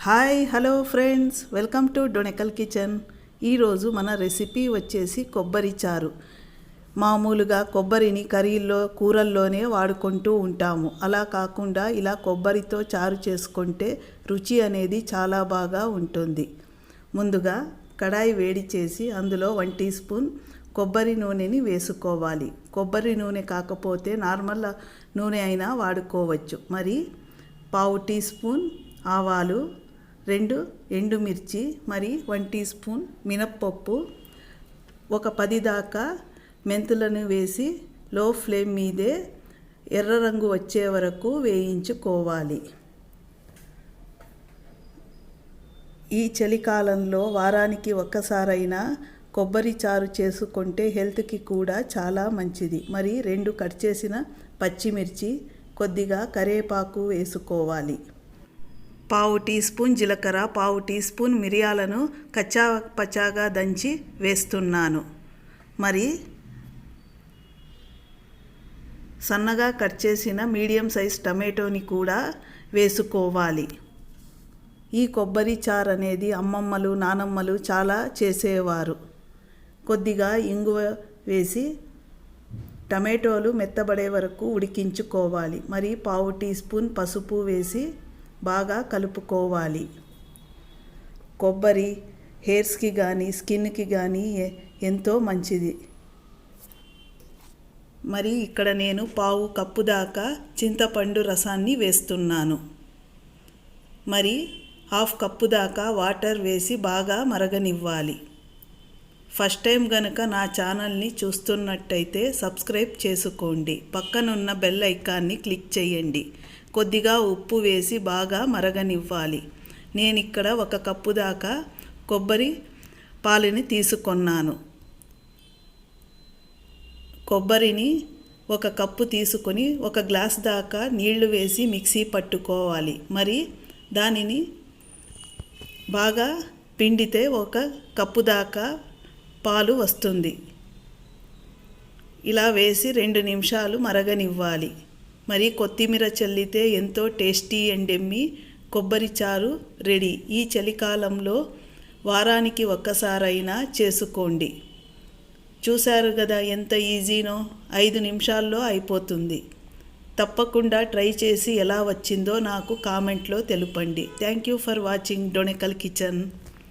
Hi hello friends, welcome to డొనెకల్ kitchen. ఈరోజు మన recipe వచ్చేసి కొబ్బరి చారు. మామూలుగా కొబ్బరిని కర్రీల్లో కూరల్లోనే వాడుకుంటూ ఉంటాము. అలా కాకుండా ఇలా కొబ్బరితో చారు చేసుకుంటే రుచి అనేది చాలా బాగా ఉంటుంది. ముందుగా కడాయి వేడి చేసి అందులో 1 టీ స్పూన్ కొబ్బరి నూనెని వేసుకోవాలి. కొబ్బరి నూనె కాకపోతే నార్మల్ నూనె అయినా వాడుకోవచ్చు. మరి 1/2 టీ స్పూన్ ఆవాలు, 2 ఎండుమిర్చి, మరి 1 టీ స్పూన్ మినప్పప్పు, ఒక 10 దాకా మెంతులను వేసి లో ఫ్లేమ్ మీదే ఎర్ర రంగు వచ్చే వరకు వేయించుకోవాలి. ఈ చలికాలంలో వారానికి ఒక్కసారైనా కొబ్బరి చారు చేసుకుంటే హెల్త్కి కూడా చాలా మంచిది. మరి 2 కట్ చేసిన పచ్చిమిర్చి, కొద్దిగా కరివేపాకు వేసుకోవాలి. 1/2 టీ స్పూన్ జీలకర్ర, 1/2 టీ స్పూన్ మిరియాలను కచ్చా పచ్చాగా దంచి వేస్తున్నాను. మరి సన్నగా కట్ చేసిన మీడియం సైజ్ టమాటోని కూడా వేసుకోవాలి. ఈ కొబ్బరి చారు అనేది అమ్మమ్మలు, నానమ్మలు చాలా చేసేవారు. కొద్దిగా ఇంగువ వేసి టమాటోలు మెత్తబడే వరకు ఉడికించుకోవాలి. మరి 1/2 టీ స్పూన్ పసుపు వేసి బాగా కలుపుకోవాలి. కొబ్బరి హెయిర్స్కి కానీ స్కిన్కి కానీ ఎంతో మంచిది. మరి ఇక్కడ నేను 1/2 కప్పు దాకా చింతపండు రసాన్ని వేస్తున్నాను. మరి 1/2 కప్పు దాకా వాటర్ వేసి బాగా మరగనివ్వాలి. ఫస్ట్ టైం గనుక నా ఛానల్ని చూస్తున్నట్టయితే సబ్స్క్రైబ్ చేసుకోండి. పక్కనున్న బెల్ ఐకాన్ని క్లిక్ చేయండి. కొద్దిగా ఉప్పు వేసి బాగా మరగనివ్వాలి. నేను ఇక్కడ 1 కప్పు దాకా కొబ్బరి పాలుని తీసుకున్నాను. కొబ్బరిని 1 కప్పు తీసుకొని 1 గ్లాస్ దాకా నీళ్లు వేసి మిక్సీ పట్టుకోవాలి. మరి దానిని బాగా పిండితే 1 కప్పు దాకా పాలు వస్తుంది. ఇలా వేసి 2 నిమిషాలు మరగనివ్వాలి. మరి కొత్తిమీర చల్లితే ఎంతో టేస్టీ అండ్ యమ్మీ కొబ్బరి చారు రెడీ. ఈ చలికాలంలో వారానికి ఒక్కసారైనా చేసుకోండి. చూశారు కదా ఎంత ఈజీనో, 5 నిమిషాల్లో అయిపోతుంది. తప్పకుండా ట్రై చేసి ఎలా వచ్చిందో నాకు కామెంట్లో తెలుపండి. Thank you for watching డొనెకల్ kitchen.